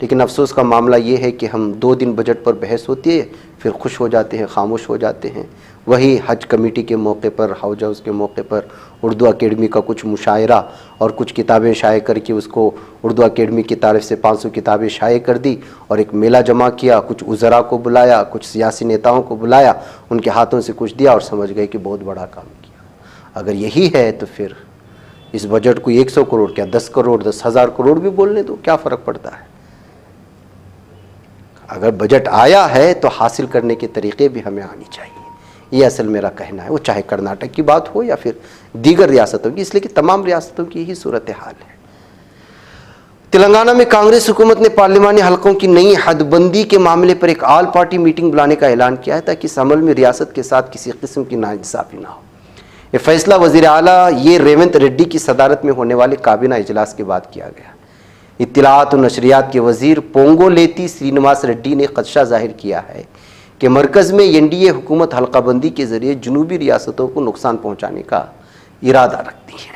لیکن افسوس کا معاملہ یہ ہے کہ ہم 2 دن بجٹ پر بحث ہوتی ہے پھر خوش ہو جاتے ہیں، خاموش ہو جاتے ہیں۔ وہی حج کمیٹی کے موقع پر، ہاؤس ہاؤس کے موقع پر اردو اکیڈمی کا کچھ مشاعرہ اور کچھ کتابیں شائع کر کے اس کو اردو اکیڈمی کی طرف سے 500 کتابیں شائع کر دی اور ایک میلہ جمع کیا، کچھ وزراء کو بلایا، کچھ سیاسی نیتاؤں کو بلایا، ان کے ہاتھوں سے کچھ دیا اور سمجھ گئے کہ بہت بڑا کام کیا۔ اگر یہی ہے تو پھر اس بجٹ کو 100 کروڑ کیا 10 کروڑ 10,000 کروڑ بھی بولنے دو، کیا فرق پڑتا ہے؟ اگر بجٹ آیا ہے تو حاصل کرنے کے طریقے بھی ہمیں آنی چاہیے، یہ اصل میرا کہنا ہے، وہ چاہے کرناٹک کی بات ہو یا پھر دیگر ریاستوں کی، اس لیے کہ تمام ریاستوں کی یہی صورتحال ہے۔ تلنگانہ میں کانگریس حکومت نے پارلیمانی حلقوں کی نئی حد بندی کے معاملے پر ایک آل پارٹی میٹنگ بلانے کا اعلان کیا ہے تاکہ اس عمل میں ریاست کے ساتھ کسی قسم کی ناانصافی نہ ہو۔ یہ فیصلہ وزیر اعلیٰ ریونت ریڈی کی صدارت میں ہونے والے کابینہ اجلاس کے بعد کیا گیا۔ اطلاعات و نشریات کے وزیر پونگولیتی سرینواس ریڈی نے خدشہ ظاہر کیا ہے کہ مرکز میں NDA حکومت حلقہ بندی کے ذریعے جنوبی ریاستوں کو نقصان پہنچانے کا ارادہ رکھتی ہے۔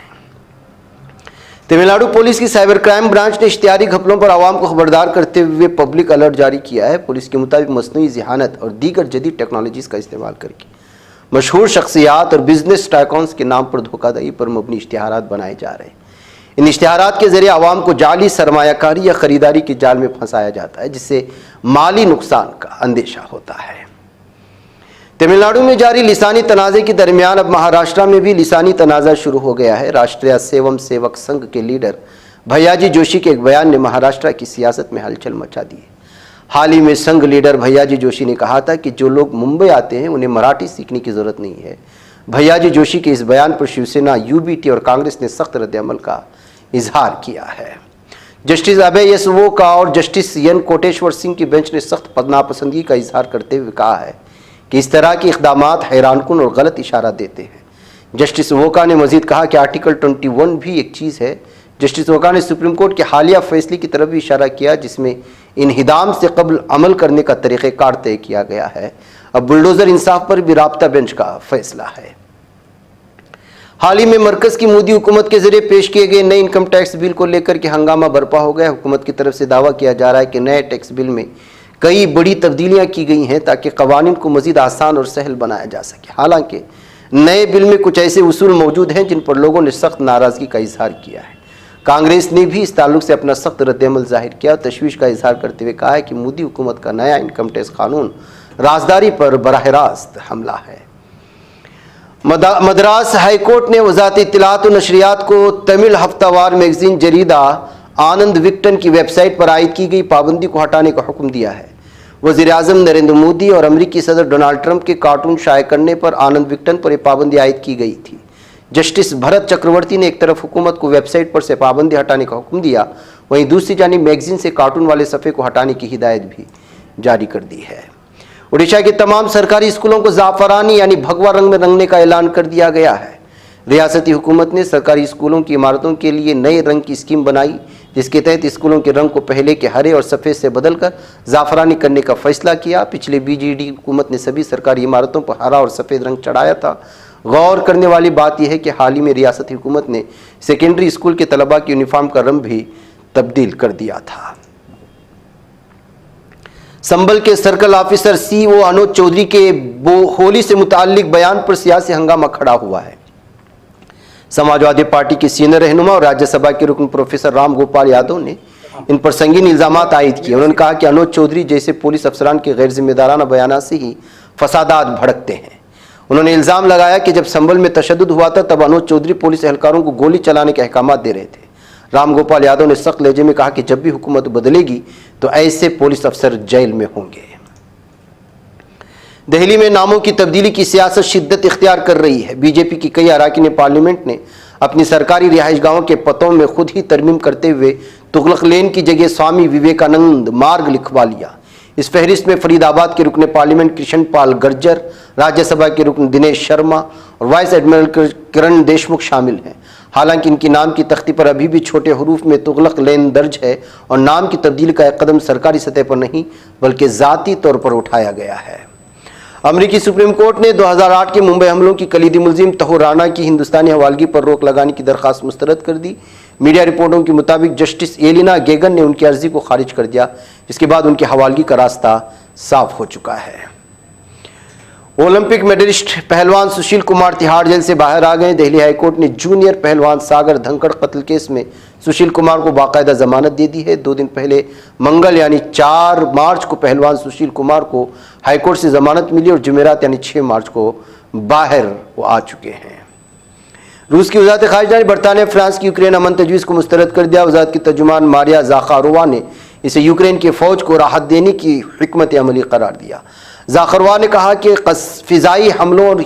تمل ناڈو پولیس کی سائبر کرائم برانچ نے اشتہاری گھپلوں پر عوام کو خبردار کرتے ہوئے پبلک الرٹ جاری کیا ہے۔ پولیس کے مطابق مصنوعی ذہانت اور دیگر جدید ٹیکنالوجیز کا استعمال کر کے مشہور شخصیات اور بزنس ٹائکونز کے نام پر دھوکہ دہی پر مبنی اشتہارات بنائے جا رہے ہیں۔ ان اشتہارات کے ذریعے عوام کو جعلی سرمایہ کاری یا خریداری کے جال میں پھنسایا جاتا ہے، جس سے مالی نقصان کا اندیشہ ہوتا ہے۔ تمل ناڈو میں جاری لسانی تنازع کے درمیان اب مہاراشٹرا میں بھی لسانی تنازع شروع ہو گیا ہے۔ راشٹریہ سیوم سیوک سنگھ کے لیڈر بھیاجی جوشی کے ایک بیان نے مہاراشٹرا کی سیاست میں ہلچل مچا دی ہے۔ حال ہی میں سنگھ لیڈر بھیاجی جوشی نے کہا تھا کہ جو لوگ ممبئی آتے ہیں انہیں مراٹھی سیکھنے کی ضرورت نہیں ہے۔ بھیاجی جوشی کے اس بیان پر شیو سینا، UBT اور کانگریس نے سخت رد عمل کا اظہار کیا ہے۔ جسٹس ابے یس ووکا اور جسٹس این کوٹیشور سنگھ کی بینچ نے سخت ناپسندگی کا اظہار کرتے ہوئے کہا ہے کہ اس طرح کے اقدامات حیران کن اور غلط اشارہ دیتے ہیں۔ جسٹس ووکا نے مزید کہا کہ آرٹیکل 21 بھی ایک چیز ہے۔ جسٹس ووکا نے سپریم کورٹ کے حالیہ فیصلے کی طرف بھی اشارہ کیا جس میں انہدام سے قبل عمل کرنے کا طریقہ کار طے کیا گیا ہے۔ اب بلڈوزر انصاف پر بھی رابطہ بینچ کا فیصلہ ہے۔ حال ہی میں مرکز کی مودی حکومت کے ذریعے پیش کیے گئے نئے انکم ٹیکس بل کو لے کر کے ہنگامہ برپا ہو گیا۔ حکومت کی طرف سے دعویٰ کیا جا رہا ہے کہ نئے ٹیکس بل میں کئی بڑی تبدیلیاں کی گئی ہیں تاکہ قوانین کو مزید آسان اور سہل بنایا جا سکے۔ حالانکہ نئے بل میں کچھ ایسے اصول موجود ہیں جن پر لوگوں نے سخت ناراضگی کا اظہار کیا ہے۔ کانگریس نے بھی اس تعلق سے اپنا سخت رد عمل ظاہر کیا اور تشویش کا اظہار کرتے ہوئے کہا ہے کہ مودی حکومت کا نیا انکم ٹیکس قانون رازداری پر براہ راست حملہ ہے۔ مدراس ہائی کورٹ نے وزارت اطلاعات و نشریات کو تمل ہفتہ وار میگزین جریدہ آنند وکٹن کی ویب سائٹ پر عائد کی گئی پابندی کو ہٹانے کا حکم دیا ہے۔ وزیر اعظم نریندر مودی اور امریکی صدر ڈونلڈ ٹرمپ کے کارٹون شائع کرنے پر آنند وکٹن پر یہ پابندی عائد کی گئی تھی۔ جسٹس بھرت چکرورتی نے ایک طرف حکومت کو ویب سائٹ پر سے پابندی ہٹانے کا حکم دیا، وہیں دوسری جانب میگزین سے کارٹون والے صفحے کو ہٹانے کی ہدایت بھی جاری کر دی ہے۔ اڈیشہ کے تمام سرکاری اسکولوں کو زعفرانی یعنی بھگوا رنگ میں رنگنے کا اعلان کر دیا گیا ہے۔ ریاستی حکومت نے سرکاری اسکولوں کی عمارتوں کے لیے نئے رنگ کی اسکیم بنائی جس کے تحت اسکولوں کے رنگ کو پہلے کے ہرے اور سفید سے بدل کر زعفرانی کرنے کا فیصلہ کیا۔ پچھلے BJD حکومت نے سبھی سرکاری عمارتوں پر ہرا اور سفید رنگ چڑھایا تھا۔ غور کرنے والی بات یہ ہے کہ حال ہی میں ریاستی حکومت نے سیکنڈری اسکول کے طلباء کی یونیفارم کا رنگ بھی تبدیل کر دیا تھا۔ سنبل کے circle officer CO Anuj Chaudhary کے ہولی سے متعلق بیان پر سیاسی ہنگامہ کھڑا ہوا ہے۔ سماجوادی پارٹی کے سینئر رہنما اور راجیہ سبھا کے رکن پروفیسر رام گوپال یادو نے ان پر سنگین الزامات عائد کیے۔ انہوں نے کہا کہ انوج چودھری جیسے پولیس افسران کے غیر ذمہ دارانہ بیانات سے ہی فسادات بھڑکتے ہیں۔ انہوں نے الزام لگایا کہ جب سنبل میں تشدد ہوا تھا تب انوج چودھری پولیس اہلکاروں کو گولی چلانے کے احکامات دے رہے تھے۔ رام گوپال یادو نے سخت لہجے میں کہا کہ جب بھی حکومت بدلے گی تو ایسے پولیس افسر جیل میں ہوں گے۔ دہلی میں ناموں کی تبدیلی کی سیاست شدت اختیار کر رہی ہے۔ BJP کی کئی اراکین پارلیمنٹ نے اپنی سرکاری رہائش گاہوں کے پتوں میں خود ہی ترمیم کرتے ہوئے تغلق لین کی جگہ سوامی وویکانند مارگ لکھوا لیا۔ اس فہرست میں فرید آباد کے رکن پارلیمنٹ کرشن پال گرجر، راجیہ سبھا کے رکن دنیش شرما اور وائس ایڈمرل کرن دیشمکھ شامل ہیں۔ حالانکہ ان کی نام کی تختی پر ابھی بھی چھوٹے حروف میں تغلق لین درج ہے اور نام کی تبدیلی کا ایک قدم سرکاری سطح پر نہیں بلکہ ذاتی طور پر اٹھایا گیا ہے۔ امریکی سپریم کورٹ نے 2008 کے ممبئی حملوں کی کلیدی ملزم طاہر رانا کی ہندوستانی حوالگی پر روک لگانے کی درخواست مسترد کر دی۔ میڈیا رپورٹوں کے مطابق جسٹس ایلینا گیگن نے ان کی عرضی کو خارج کر دیا، جس کے بعد ان کی حوالگی کا راستہ صاف ہو چکا ہے۔ اولمپک میڈلسٹ پہلوان سشیل کمار تہاڑ جیل سے باہر آ گئے۔ دہلی ہائی کورٹ نے جونیئر پہلوان ساگر دھنکڑ قتل کیس میں سشیل کمار کو باقاعدہ ضمانت دے دی ہے۔ 2 دن پہلے منگل یعنی 4 مارچ کو پہلوان سشیل کمار کو ہائی کورٹ سے ضمانت ملی اور جمعرات یعنی 6 مارچ کو باہر وہ آ چکے ہیں۔ روس کی وزارت خارجہ نے برطانیہ فرانس کی یوکرین امن تجویز کو مسترد کر دیا۔ وزارت کی ترجمان ماریا زاخاروا نے اسے یوکرین کی فوج کو راحت دینے کی حکمت عملی قرار دیا۔ زاخاروا نے کہا کہ فضائی حملوں اور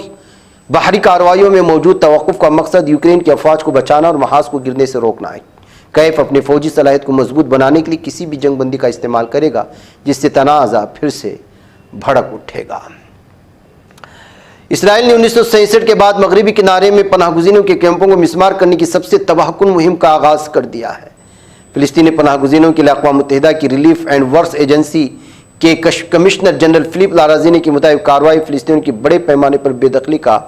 بحری کارروائیوں میں موجود توقف کا مقصد یوکرین کی افواج کو بچانا اور محاذ کو گرنے سے روکنا ہے۔ کیف اپنی فوجی صلاحیت کو مضبوط بنانے کے لیے کسی بھی جنگ بندی کا استعمال کرے گا جس سے تنازع پھر سے بھڑک اٹھے گا۔ اسرائیل نے 1967 کے بعد مغربی کنارے میں پناہ گزینوں کے کیمپوں کو مسمار کرنے کی سب سے تباہ کن مہم کا آغاز کر دیا ہے۔ فلسطینی پناہ گزینوں کے لیے اقوام متحدہ کی ریلیف اینڈ ورکس ایجنسی کے کمشنر جنرل فلپ لارازینی کے مطابق کارروائی فلسطینیوں کی بڑے پیمانے پر بے دخلی کا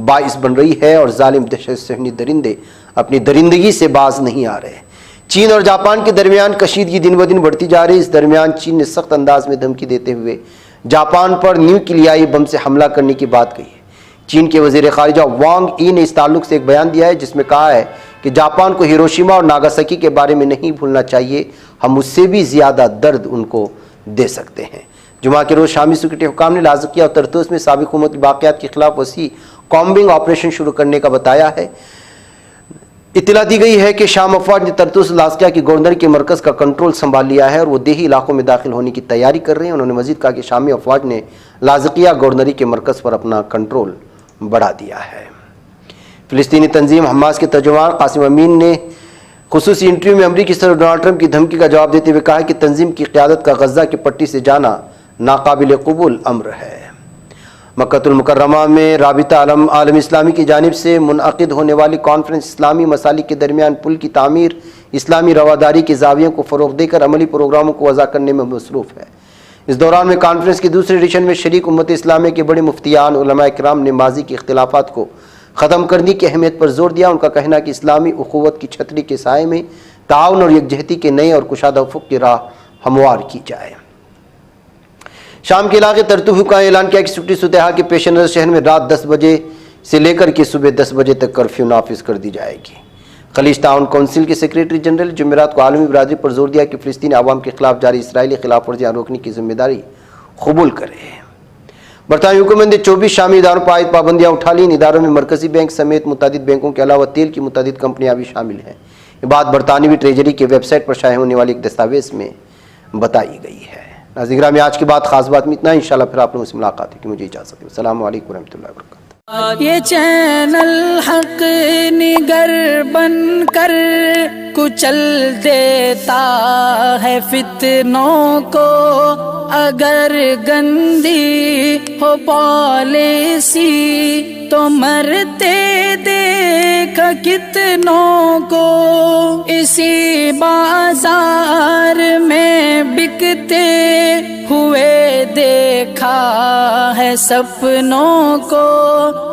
باعث بن رہی ہے اور ظالم دہشت صہیونی درندے اپنی درندگی سے باز نہیں آ رہے۔ چین اور جاپان کے درمیان کشیدگی دن بدن بڑھتی جا رہی ہے۔ اس درمیان چین نے سخت انداز میں دھمکی دیتے ہوئے جاپان پر نیوکلیائی بم سے حملہ کرنے کی بات کہی ہے۔ چین کے وزیر خارجہ وانگ ای نے اس تعلق سے ایک بیان دیا ہے جس میں کہا ہے کہ جاپان کو ہیروشیما اور ناگاساکی کے بارے میں نہیں بھولنا چاہیے، ہم اس سے بھی زیادہ درد ان کو دے سکتے ہیں۔ جمعہ کے روز شامی سیکورٹی حکام نے لازقیہ اور طرطوس میں سابق حکومت باقیات کے خلاف وسیع کامبنگ آپریشن شروع کرنے کا بتایا ہے۔ اطلاع دی گئی ہے کہ شام افواج نے طرطوس لازقیہ کی گورنر کے مرکز کا کنٹرول سنبھال لیا ہے اور وہ دیہی علاقوں میں داخل ہونے کی تیاری کر رہے ہیں۔ انہوں نے مزید کہا کہ شامی افواج نے لازقیہ گورنری کے مرکز پر اپنا کنٹرول بڑھا دیا ہے۔ فلسطینی تنظیم حماس کے ترجمان قاسم امین نے خصوصی انٹرویو میں امریکی صدر ڈونلڈ ٹرمپ کی دھمکی کا جواب دیتے ہوئے کہا کہ تنظیم کی قیادت کا غزہ کی پٹی سے جانا ناقابل قبول امر ہے۔ مکہ المکرمہ میں رابطہ عالم اسلامی کی جانب سے منعقد ہونے والی کانفرنس اسلامی مسالک کے درمیان پل کی تعمیر اسلامی رواداری کے زاویوں کو فروغ دے کر عملی پروگراموں کو وضع کرنے میں مصروف ہے۔ اس دوران میں کانفرنس کی دوسری ایڈیشن میں شریک امت اسلامیہ کے بڑے مفتیان علماء کرام نے ماضی کے اختلافات کو ختم کرنے کی اہمیت پر زور دیا۔ ان کا کہنا کہ اسلامی اخوت کی چھتری کے سائے میں تعاون اور یکجہتی کے نئے اور کشادہ افق کی راہ ہموار کی جائے۔ شام کے علاقے ترتوح کا اعلان کیا کہ سکوٹی صورتحال کے پیش نظر شہر میں رات 10 بجے سے لے کر کے صبح 10 بجے تک کرفیو نافذ کر دی جائے گی۔ خلیج تعاون کونسل کے سیکریٹری جنرل جمعرات کو عالمی برادری پر زور دیا کہ فلسطینی عوام کے خلاف جاری اسرائیلی خلاف ورزیاں روکنے کی ذمہ داری قبول کرے۔ برطانوی حکومت نے 24 شامی اداروں پر عائد پابندیاں اٹھا لی۔ ان اداروں میں مرکزی بینک سمیت متعدد بینکوں کے علاوہ تیل کی متعدد کمپنیاں بھی شامل ہیں۔ یہ بات برطانوی ٹریجری کے ویب سائٹ پر شائع ہونے والی ایک دستاویز میں بتائی گئی ہے۔ ناظرین گرامی، آج کی بات خاص بات میں اتنا ہے۔ انشاءاللہ پھر آپ لوگوں سے ملاقات ہوگی۔ مجھے اجازت دیں۔ السلام علیکم ورحمۃ اللہ وبرکاتہ۔ یہ چینل حق نگر بن کر کچل دیتا ہے فتنوں کو، اگر گندی ہو پالیسی تو مرتے دیکھ کتنوں کو، اسی بازار میں بکتے ہوئے دیکھا ہے سپنوں کو،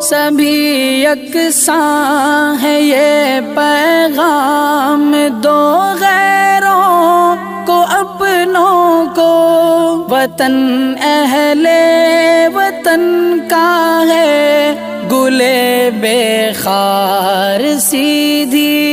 سبھی یکساں ہے یہ پیغام دو غیروں کو اپنوں کو، وطن اہل وطن کا ہے گلے بے خار سیدھی